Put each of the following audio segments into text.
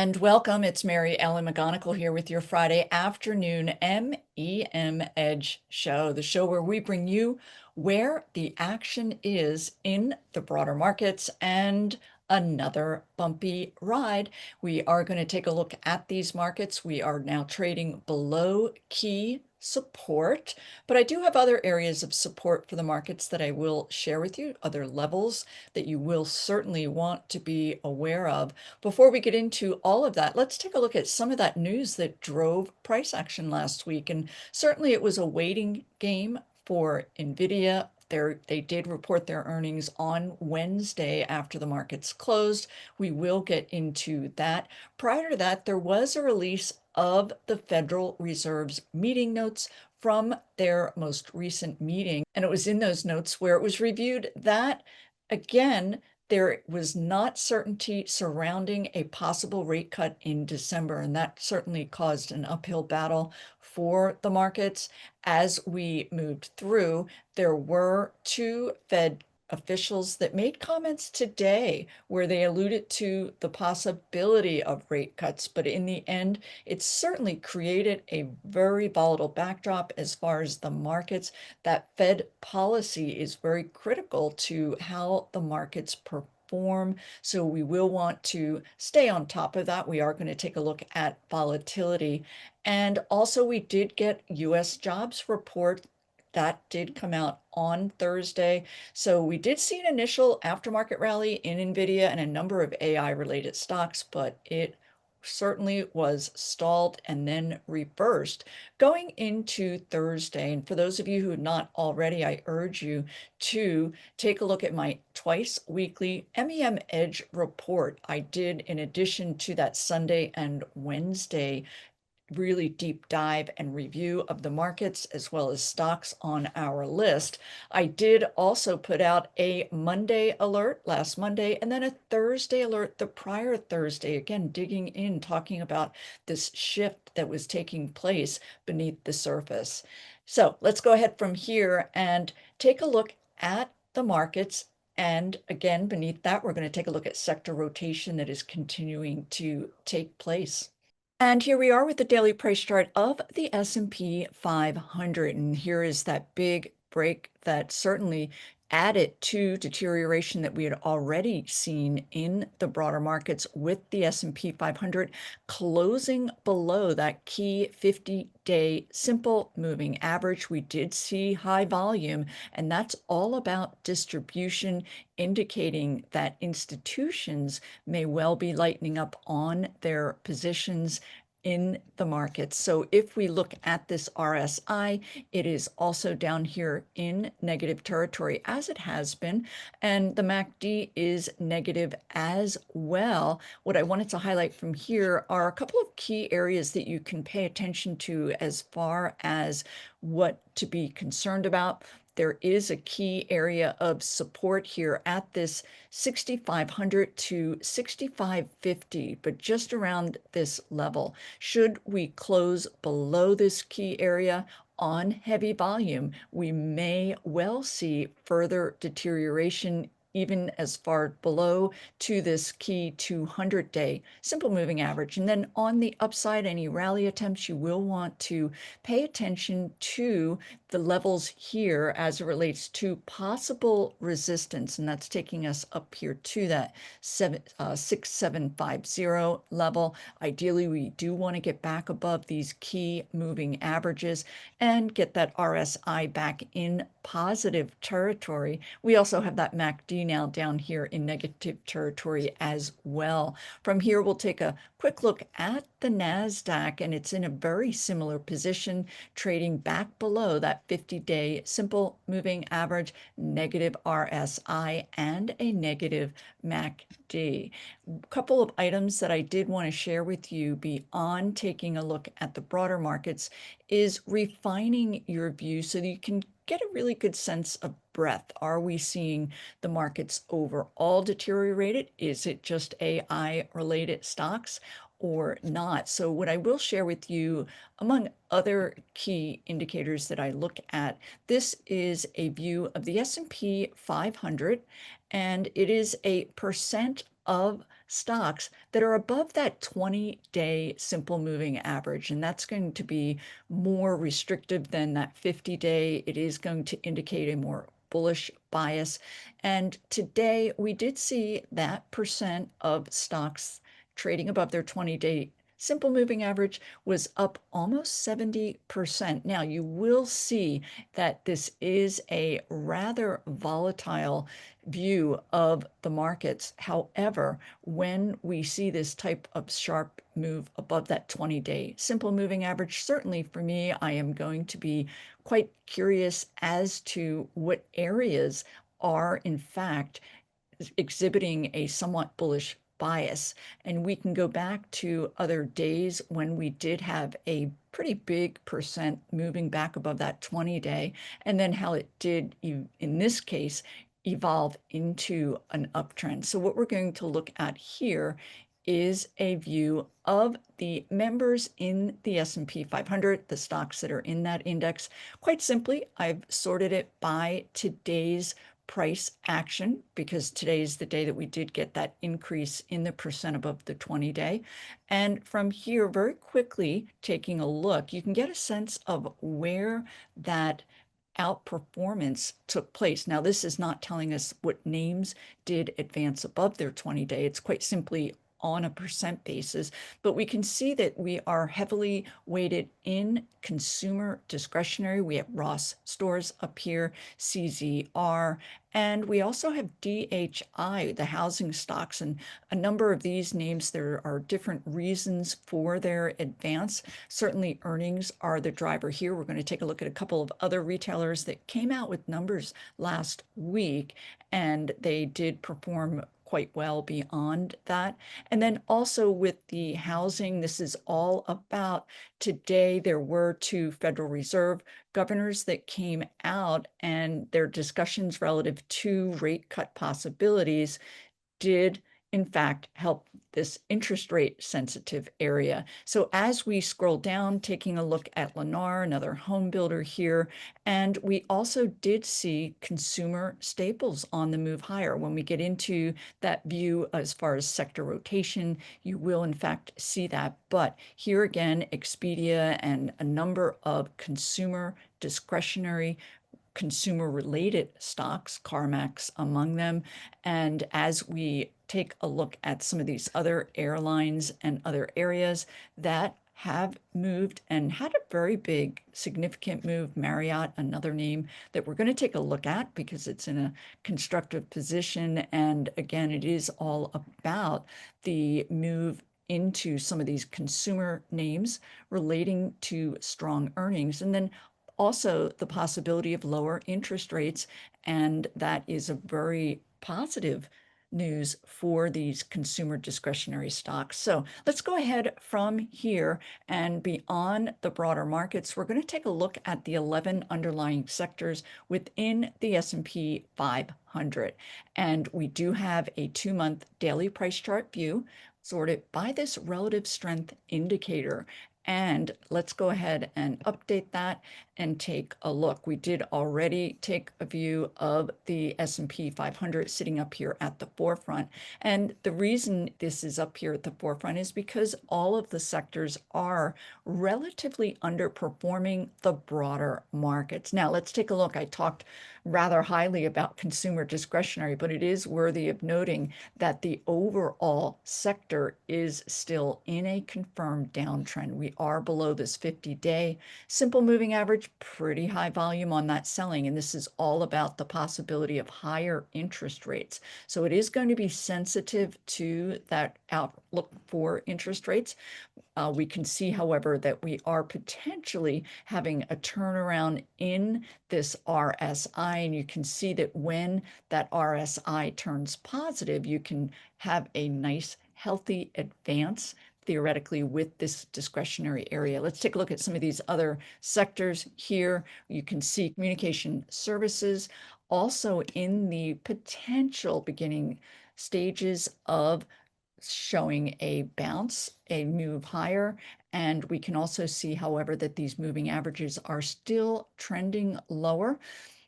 And welcome. It's Ellen McGonagle here with your Friday afternoon MEM Edge Show, the show where we bring you where the action is in the broader markets and another bumpy ride. We are going to take a look at these markets. We are now trading below key support, but I do have other areas of support for the markets that I will share with you, other levels that you will certainly want to be aware of. Before we get into all of that, let's take a look at some of that news that drove price action last week. And certainly it was a waiting game for Nvidia. They did report their earnings on Wednesday after the markets closed. We will get into that. Prior to that, there was a release of the Federal Reserve's meeting notes from their most recent meeting. And it was in those notes where it was reviewed that, again, there was not certainty surrounding a possible rate cut in December, and that certainly caused an uphill battle for the markets. As we moved through, there were two Fed officials that made comments today where they alluded to the possibility of rate cuts, but in the end, it certainly created a very volatile backdrop as far as the markets. That Fed policy is very critical to how the markets perform. So we will want to stay on top of that. We are going to take a look at volatility. And also we did get US jobs report that did come out on Thursday. So we did see an initial aftermarket rally in Nvidia and a number of AI related stocks, but it certainly was stalled and then reversed going into Thursday. And for those of you who have not already, I urge you to take a look at my twice weekly MEM Edge report. I did, in addition to that Sunday and Wednesday really deep dive and review of the markets as well as stocks on our list. I did also put out a Monday alert last Monday and then a Thursday alert the prior Thursday, again, digging in, talking about this shift that was taking place beneath the surface. So let's go ahead from here and take a look at the markets. And again, beneath that, we're going to take a look at sector rotation that is continuing to take place. And here we are with the daily price chart of the S&P 500. And here is that big break that certainly added to deterioration that we had already seen in the broader markets, with the S&P 500 closing below that key 50-day simple moving average. We did see high volume, and that's all about distribution, indicating that institutions may well be lightening up on their positions in the market. So if we look at this RSI, it is also down here in negative territory, as it has been, and the MACD is negative as well. What I wanted to highlight from here are a couple of key areas that you can pay attention to as far as what to be concerned about. There is a key area of support here at this 6,500 to 6,550, but just around this level. Should we close below this key area on heavy volume, we may well see further deterioration even as far below to this key 200-day simple moving average. And then on the upside, any rally attempts, you will want to pay attention to the levels here as it relates to possible resistance. And that's taking us up here to that 6750 level. Ideally, we do want to get back above these key moving averages and get that RSI back in positive territory. We also have that MACD now down here in negative territory as well. From here, we'll take a quick look at the NASDAQ, and it's in a very similar position, trading back below that 50-day simple moving average, negative RSI, and a negative MACD. A couple of items that I did want to share with you beyond taking a look at the broader markets is refining your view so that you can get a really good sense of breadth. Are we seeing the markets overall deteriorated? Is it just AI related stocks or not? So what I will share with you, among other key indicators that I look at, this is a view of the S&P 500, and it is a percent of stocks that are above that 20-day simple moving average. And that's going to be more restrictive than that 50-day. It is going to indicate a more bullish bias. And today we did see that percent of stocks trading above their 20-day simple moving average was up almost 70%. Now, you will see that this is a rather volatile view of the markets. However, when we see this type of sharp move above that 20-day simple moving average, certainly for me, I am going to be quite curious as to what areas are in fact exhibiting a somewhat bullish bias. And we can go back to other days when we did have a pretty big percent moving back above that 20-day, and then how it did, in this case, evolve into an uptrend. So what we're going to look at here is a view of the members in the S&P 500, the stocks that are in that index. Quite simply, I've sorted it by today's price action, because today is the day that we did get that increase in the percent above the 20-day. And from here, very quickly taking a look, you can get a sense of where that outperformance took place. Now, this is not telling us what names did advance above their 20-day. It's quite simply on a percent basis, but we can see that we are heavily weighted in consumer discretionary. We have Ross stores up here, CZR, and we also have DHI, the housing stocks, and a number of these names. There are different reasons for their advance. Certainly earnings are the driver here. We're going to take a look at a couple of other retailers that came out with numbers last week, and they did perform quite well beyond that. And then also with the housing, this is all about today. There were two Federal Reserve governors that came out, and their discussions relative to rate cut possibilities did in fact help this interest rate sensitive area. So as we scroll down, taking a look at Lennar, another home builder here, and we also did see consumer staples on the move higher. When we get into that view as far as sector rotation, you will in fact see that. But here again, Expedia and a number of consumer discretionary consumer-related stocks, CarMax among them. And as we take a look at some of these other airlines and other areas that have moved and had a very big, significant move, Marriott, another name that we're going to take a look at because it's in a constructive position. And again, it is all about the move into some of these consumer names relating to strong earnings. And then also the possibility of lower interest rates, and that is a very positive news for these consumer discretionary stocks. So let's go ahead from here and beyond the broader markets. We're going to take a look at the 11 underlying sectors within the S&P 500. And we do have a 2-month daily price chart view sorted by this relative strength indicator. And let's go ahead and update that and take a look. We did already take a view of the S&P 500 sitting up here at the forefront. And the reason this is up here at the forefront is because all of the sectors are relatively underperforming the broader markets. Now, let's take a look. I talked rather highly about consumer discretionary, but it is worthy of noting that the overall sector is still in a confirmed downtrend. We are below this 50-day simple moving average, pretty high volume on that selling, and this is all about the possibility of higher interest rates. So it is going to be sensitive to that outlook for interest rates. We can see, however, that we are potentially having a turnaround in this RSI, and you can see that when that RSI turns positive, you can have a nice, healthy advance theoretically with this discretionary area. Let's take a look at some of these other sectors here. You can see communication services also in the potential beginning stages of showing a bounce, a move higher. And we can also see, however, that these moving averages are still trending lower.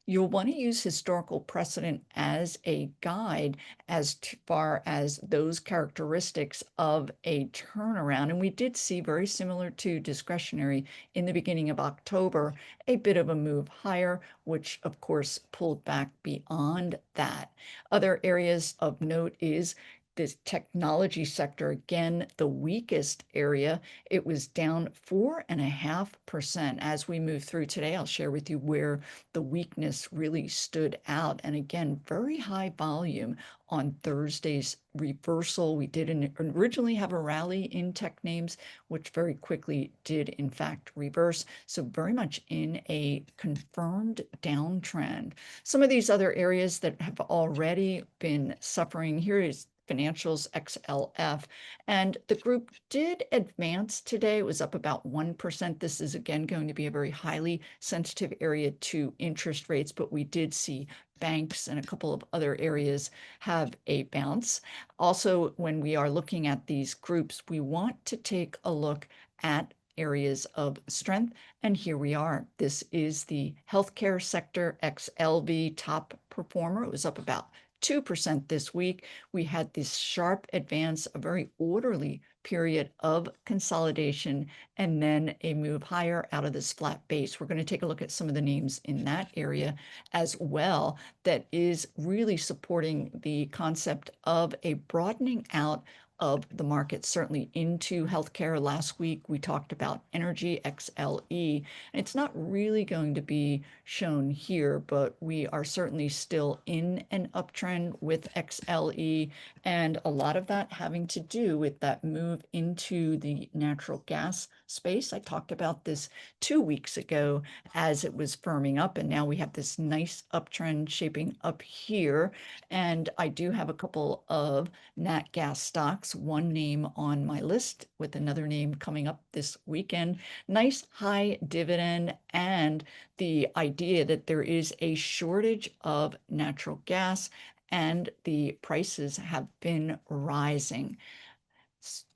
You'll want to use historical precedent as a guide as far as those characteristics of a turnaround. And we did see, very similar to discretionary in the beginning of October, a bit of a move higher, which of course pulled back beyond that. Other areas of note is the technology sector, again, the weakest area. It was down 4.5% as we move through today. I'll share with you where the weakness really stood out. And again, very high volume on Thursday's reversal. We did originally have a rally in tech names, which very quickly did in fact reverse. So very much in a confirmed downtrend. Some of these other areas that have already been suffering, here is financials XLF, and the group did advance today. It was up about 1%. This is again going to be a very highly sensitive area to interest rates, but we did see banks and a couple of other areas have a bounce. Also, when we are looking at these groups, we want to take a look at areas of strength. And here we are. This is the healthcare sector, XLV, top performer. It was up about 2% this week. We had this sharp advance, a very orderly period of consolidation, and then a move higher out of this flat base. We're going to take a look at some of the names in that area as well that is really supporting the concept of a broadening out of the market, certainly into healthcare. Last week, we talked about energy, XLE. And it's not really going to be shown here, but we are certainly still in an uptrend with XLE, and a lot of that having to do with that move into the natural gas space. I talked about this 2 weeks ago as it was firming up, and now we have this nice uptrend shaping up here. And I do have a couple of nat gas stocks, one name on my list with another name coming up this weekend. Nice high dividend, and the idea that there is a shortage of natural gas and the prices have been rising.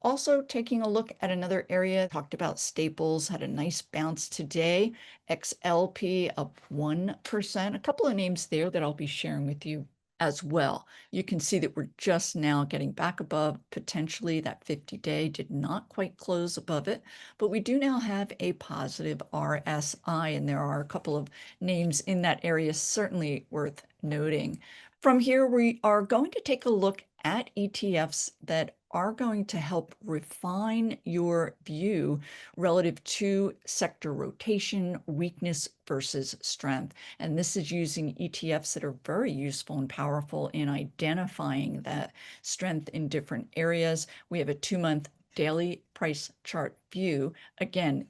Also taking a look at another area, talked about staples, had a nice bounce today. XLP up 1%. A couple of names there that I'll be sharing with you as well. You can see that we're just now getting back above potentially that 50-day, did not quite close above it, but we do now have a positive RSI, and there are a couple of names in that area certainly worth noting. From here, we are going to take a look at ETFs that are going to help refine your view relative to sector rotation, weakness versus strength. And this is using ETFs that are very useful and powerful in identifying that strength in different areas. We have a 2-month daily price chart view. Again,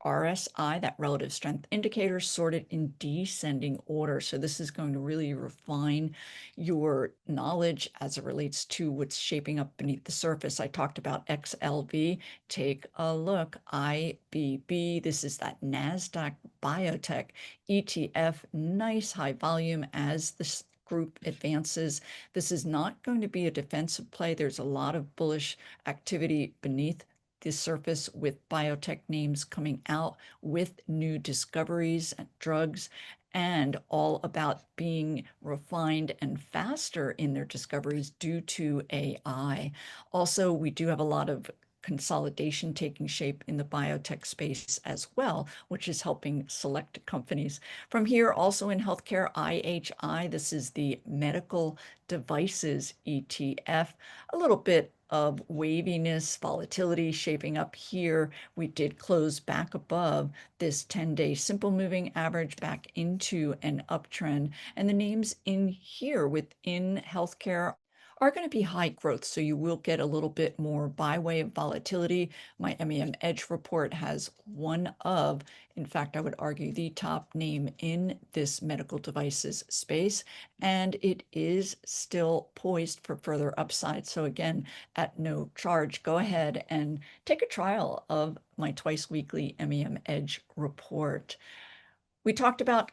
RSI, that relative strength indicator, sorted in descending order. So this is going to really refine your knowledge as it relates to what's shaping up beneath the surface. I talked about XLV. Take a look. IBB, this is that NASDAQ biotech ETF. Nice high volume as this group advances. This is not going to be a defensive play. There's a lot of bullish activity beneath the surface with biotech names coming out with new discoveries and drugs, and all about being refined and faster in their discoveries due to AI. Also, we do have a lot of consolidation taking shape in the biotech space as well, which is helping select companies. From here, also in healthcare, IHI, this is the medical devices ETF. A little bit of waviness, volatility shaping up here. We did close back above this 10-day simple moving average, back into an uptrend. And the names in here within healthcare are going to be high growth. So you will get a little bit more by way of volatility. My MEM Edge report has one of, in fact, I would argue the top name in this medical devices space, and it is still poised for further upside. So again, at no charge, go ahead and take a trial of my twice weekly MEM Edge report. We talked about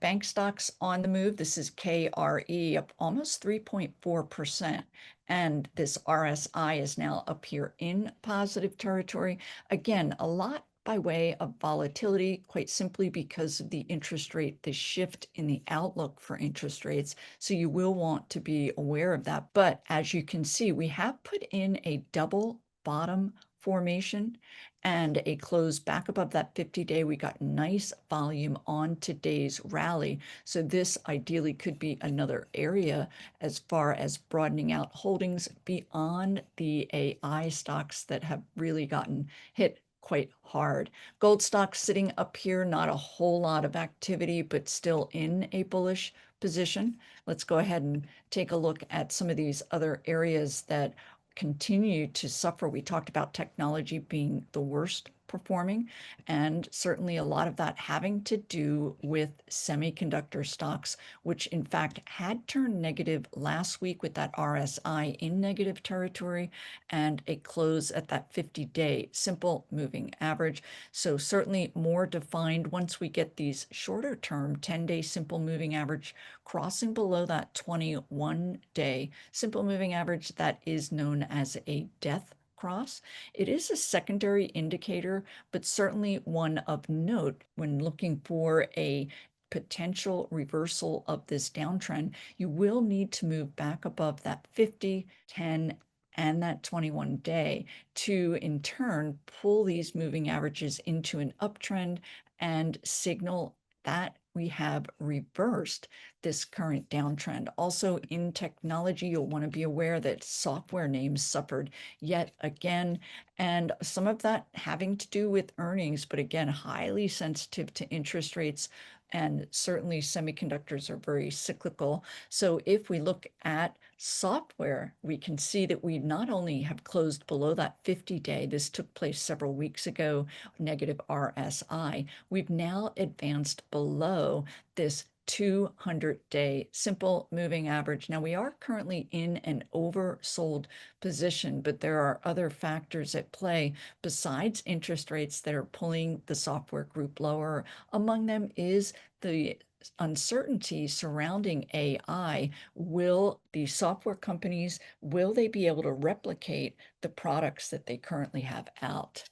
bank stocks on the move. This is KRE up almost 3.4%. And this RSI is now up here in positive territory. Again, a lot by way of volatility, quite simply because of the interest rate, the shift in the outlook for interest rates. So you will want to be aware of that. But as you can see, we have put in a double bottom formation and a close back above that 50-day. We got nice volume on today's rally. So this ideally could be another area as far as broadening out holdings beyond the AI stocks that have really gotten hit quite hard. Gold stocks sitting up here, not a whole lot of activity, but still in a bullish position. Let's go ahead and take a look at some of these other areas that continue to suffer. We talked about technology being the worst performing, and certainly a lot of that having to do with semiconductor stocks, which in fact had turned negative last week with that RSI in negative territory and a close at that 50-day simple moving average. So certainly more defined once we get these shorter term 10-day simple moving average crossing below that 21-day simple moving average that is known as a death cross. It is a secondary indicator, but certainly one of note when looking for a potential reversal of this downtrend. You will need to move back above that 50, 10, and that 21-day to in turn pull these moving averages into an uptrend and signal that we have reversed this current downtrend. Also in technology, you'll want to be aware that software names suffered yet again, and some of that having to do with earnings, but again, highly sensitive to interest rates. And certainly semiconductors are very cyclical. So if we look at software, we can see that we not only have closed below that 50-day, this took place several weeks ago, negative RSI, we've now advanced below this 200-day simple moving average. Now we are currently in an oversold position, but there are other factors at play besides interest rates that are pulling the software group lower. Among them is the uncertainty surrounding AI. Will the software companies, will they be able to replicate the products that they currently have out?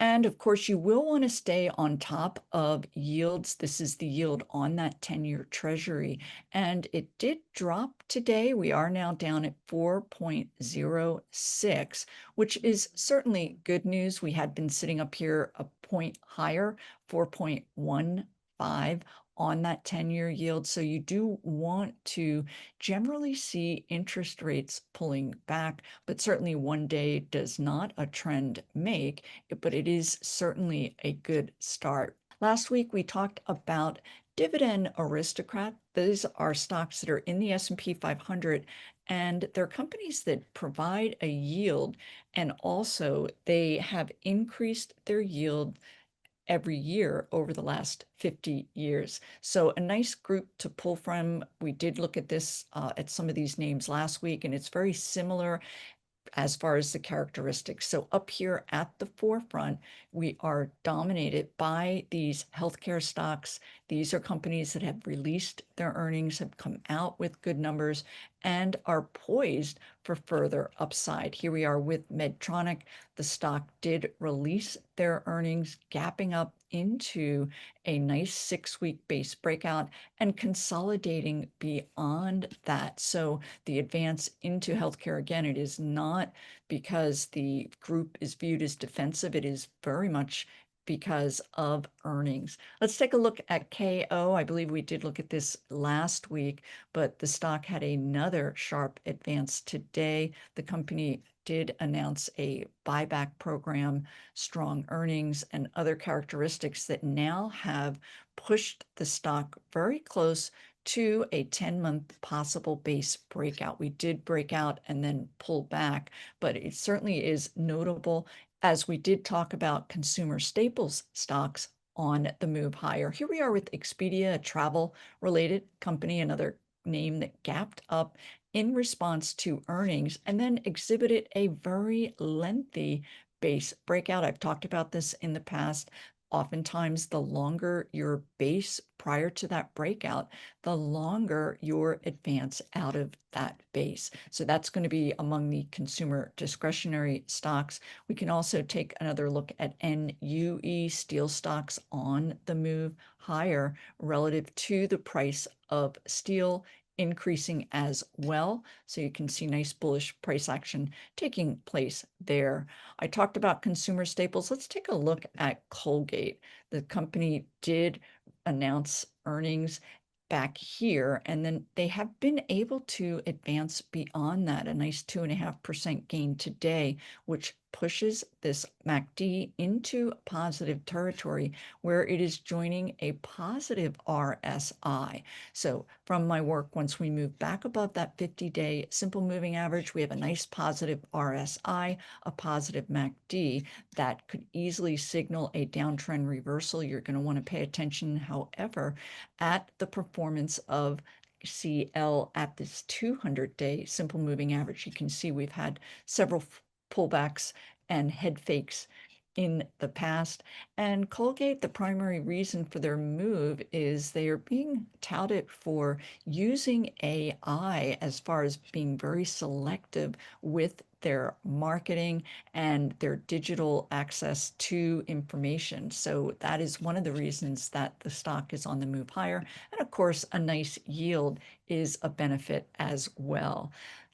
And of course, you will want to stay on top of yields. This is the yield on that 10-year treasury. And it did drop today. We are now down at 4.06, which is certainly good news. We had been sitting up here a point higher, 4.15 on that 10-year yield. So you do want to generally see interest rates pulling back, but certainly one day does not a trend make, but it is certainly a good start. Last week, we talked about Dividend Aristocrat. These are stocks that are in the S&P 500, and they're companies that provide a yield, and also they have increased their yield every year over the last 50 years. So a nice group to pull from. We did look at this at some of these names last week, and it's very similar as far as the characteristics. So up here at the forefront, we are dominated by these healthcare stocks. These are companies that have released their earnings, have come out with good numbers, and are poised for further upside. Here we are with Medtronic. The stock did release their earnings, gapping up into a nice 6-week base breakout and consolidating beyond that. So the advance into healthcare, again, it is not because the group is viewed as defensive. It is very much because of earnings. Let's take a look at KO. I believe we did look at this last week, but the stock had another sharp advance today. The company did announce a buyback program, strong earnings, and other characteristics that now have pushed the stock very close to a 10-month possible base breakout. We did break out and then pull back, but it certainly is notable, as we did talk about consumer staples stocks on the move higher. Here we are with Expedia, a travel-related company, another name that gapped up in response to earnings and then exhibited a very lengthy base breakout. I've talked about this in the past. Oftentimes, the longer your base prior to that breakout, the longer your advance out of that base. So that's going to be among the consumer discretionary stocks. We can also take another look at NUE steel stocks on the move higher relative to the price of steel increasing as well. So you can see nice bullish price action taking place there. I talked about consumer staples. Let's take a look at Colgate. The company did announce earnings back here, and then they have been able to advance beyond that, a nice 2.5% gain today, which pushes this MACD into positive territory where it is joining a positive RSI. So from my work, once we move back above that 50-day simple moving average, we have a nice positive RSI, a positive MACD that could easily signal a downtrend reversal. You're going to want to pay attention, however, at the performance of CL at this 200-day simple moving average. You can see we've had several pullbacks and head fakes in the past. And Colgate, the primary reason for their move is they are being touted for using AI as far as being very selective with their marketing and their digital access to information. So that is one of the reasons that the stock is on the move higher. And of course, a nice yield is a benefit as well.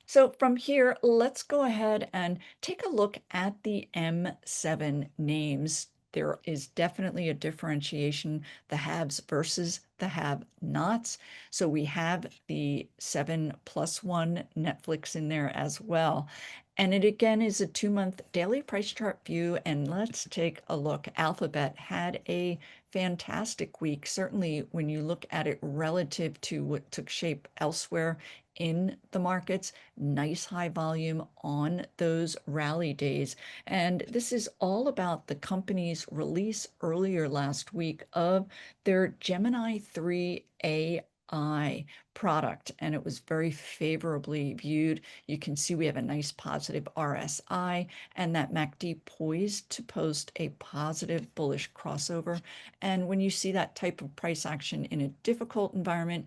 So from here, let's go ahead and take a look at the M7 names. There is definitely a differentiation, the haves versus the have-nots. So we have the 7+1 Netflix in there as well. And it again is a 2-month daily price chart view. And let's take a look. Alphabet had a fantastic week, certainly when you look at it relative to what took shape elsewhere in the markets. Nice high volume on those rally days. And this is all about the company's release earlier last week of their Gemini 3 AI product, and it was very favorably viewed. You can see we have a nice positive RSI and that MACD poised to post a positive bullish crossover. And when you see that type of price action in a difficult environment,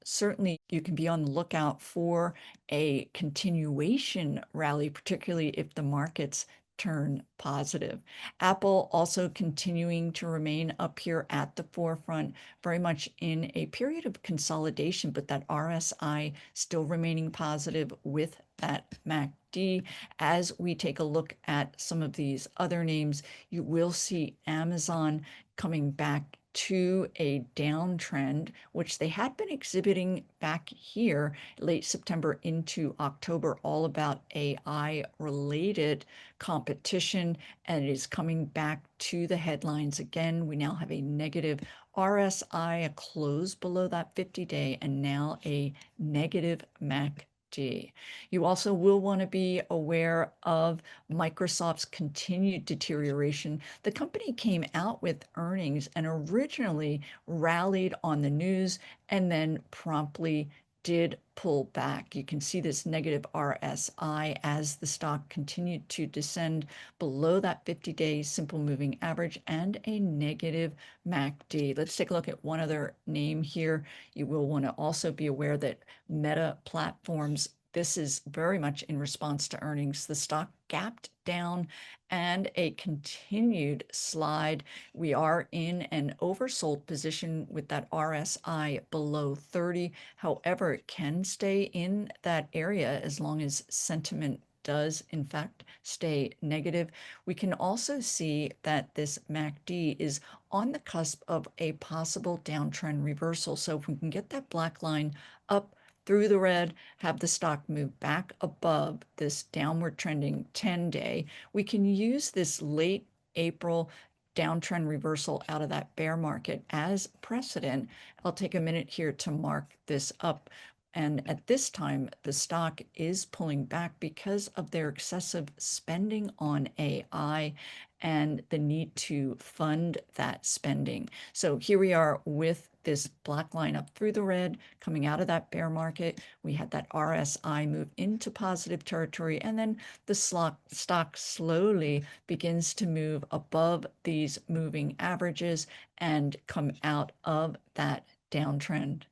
certainly you can be on the lookout for a continuation rally, particularly if the markets turn positive. Apple also continuing to remain up here at the forefront, very much in a period of consolidation, but that RSI still remaining positive with that MACD. As we take a look at some of these other names, you will see Amazon coming back to a downtrend, which they had been exhibiting back here late September into October, all about AI related competition, and it is coming back to the headlines again. We now have a negative RSI, a close below that 50-day, and now a negative MACD. You also will want to be aware of Microsoft's continued deterioration. The company came out with earnings and originally rallied on the news and then promptly did pull back. You can see this negative RSI as the stock continued to descend below that 50-day simple moving average and a negative MACD. Let's take a look at one other name here. You will want to also be aware that Meta Platforms, this is very much in response to earnings. The stock gapped down and a continued slide. We are in an oversold position with that RSI below 30. However, it can stay in that area as long as sentiment does in fact stay negative. We can also see that this MACD is on the cusp of a possible downtrend reversal. So if we can get that black line up through the red, have the stock move back above this downward trending 10-day, we can use this late April downtrend reversal out of that bear market as precedent. I'll take a minute here to mark this up. And at this time, the stock is pulling back because of their excessive spending on AI and the need to fund that spending. So here we are with this black line up through the red coming out of that bear market. We had that RSI move into positive territory, and then the stock slowly begins to move above these moving averages and come out of that downtrend.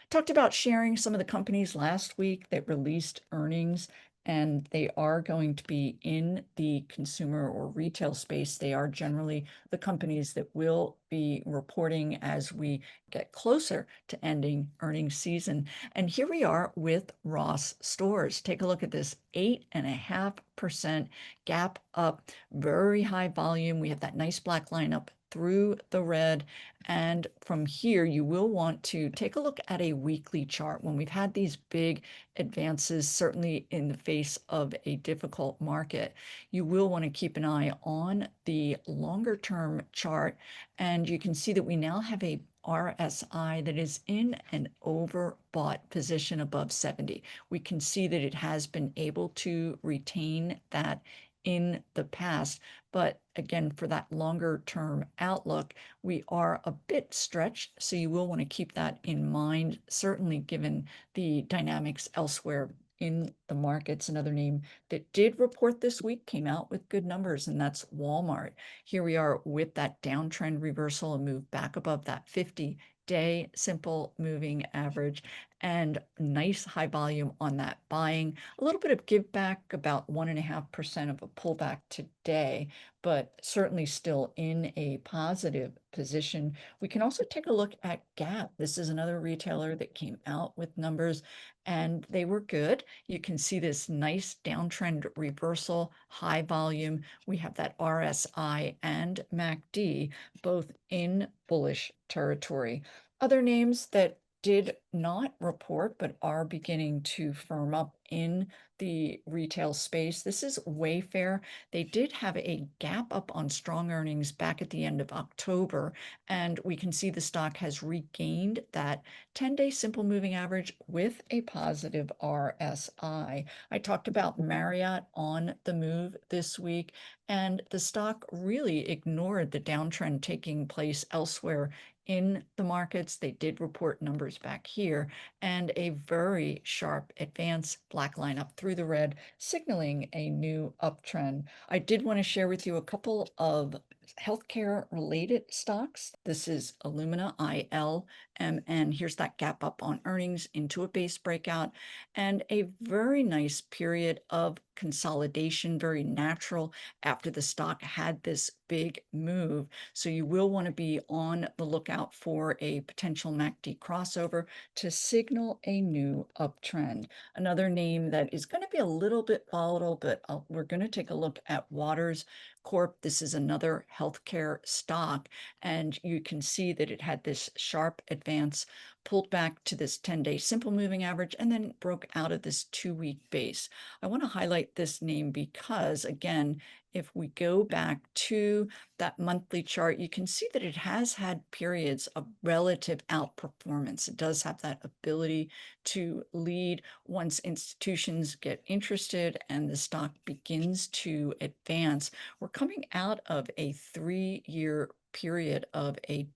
Talked about sharing some of the companies last week that released earnings, and they are going to be in the consumer or retail space. They are generally the companies that will be reporting as we get closer to ending earnings season. And here we are with Ross Stores. Take a look at this 8.5% gap up, very high volume. We have that nice black line up through the red. And from here, you will want to take a look at a weekly chart. When we've had these big advances, certainly in the face of a difficult market, you will want to keep an eye on the longer term chart. And you can see that we now have a RSI that is in an overbought position above 70. We can see that it has been able to retain that in the past. But again, for that longer term outlook, we are a bit stretched. So you will want to keep that in mind, certainly given the dynamics elsewhere in the markets. Another name that did report this week came out with good numbers, and that's Walmart. Here we are with that downtrend reversal and move back above that 50-day simple moving average, and nice high volume on that buying. A little bit of give back, about 1.5% of a pullback today, but certainly still in a positive position. We can also take a look at Gap. This is another retailer that came out with numbers, and they were good. You can see this nice downtrend reversal, high volume. We have that RSI and MACD both in bullish territory. Other names that did not report but are beginning to firm up in the retail space. This is Wayfair. They did have a gap up on strong earnings back at the end of October, and we can see the stock has regained that 10-day simple moving average with a positive RSI. I talked about Marriott on the move this week, and the stock really ignored the downtrend taking place elsewhere in the markets. They did report numbers back here, and a very sharp advance, black line up through the red, signaling a new uptrend. I did want to share with you a couple of healthcare related stocks. This is Illumina, ILMN. Here's that gap up on earnings into a base breakout, and a very nice period of consolidation, very natural after the stock had this big move. So you will want to be on the lookout for a potential MACD crossover to signal a new uptrend. Another name that is going to be a little bit volatile, but we're going to take a look at Waters Corp. This is another healthcare stock, and you can see that it had this sharp advance, pulled back to this 10-day simple moving average, and then broke out of this 2-week base. I want to highlight this name because, again, if we go back to that monthly chart, you can see that it has had periods of relative outperformance. It does have that ability to lead once institutions get interested and the stock begins to advance. We're coming out of a 3-year period of a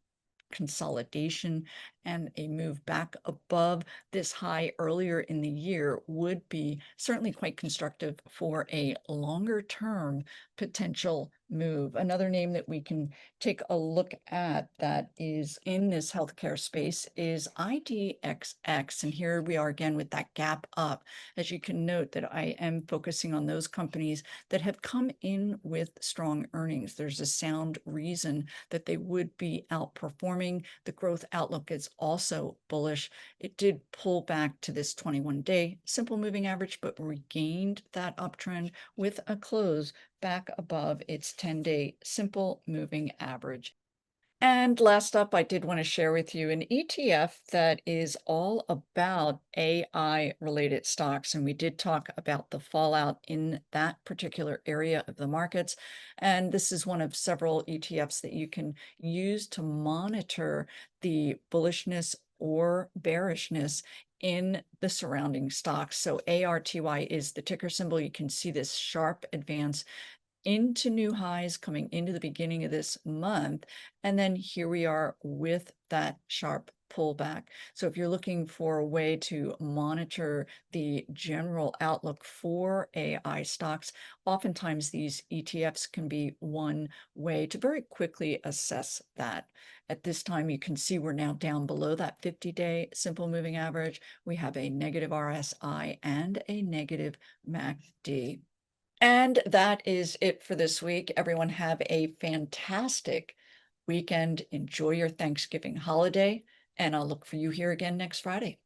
consolidation, and a move back above this high earlier in the year would be certainly quite constructive for a longer term potential move. Another name that we can take a look at that is in this healthcare space is IDXX. And here we are again with that gap up. As you can note that I am focusing on those companies that have come in with strong earnings. There's a sound reason that they would be outperforming. The growth outlook is also bullish. It did pull back to this 21-day simple moving average, but regained that uptrend with a close back above its 10-day simple moving average. And last up, I did want to share with you an ETF that is all about AI-related stocks. And we did talk about the fallout in that particular area of the markets. And this is one of several ETFs that you can use to monitor the bullishness or bearishness in the surrounding stocks. So ARTY is the ticker symbol. You can see this sharp advance into new highs coming into the beginning of this month. And then here we are with that sharp pullback. So if you're looking for a way to monitor the general outlook for AI stocks, oftentimes these ETFs can be one way to very quickly assess that. At this time, you can see we're now down below that 50-day simple moving average. We have a negative RSI and a negative MACD. And that is it for this week. Everyone have a fantastic weekend. Enjoy your Thanksgiving holiday, and I'll look for you here again next Friday.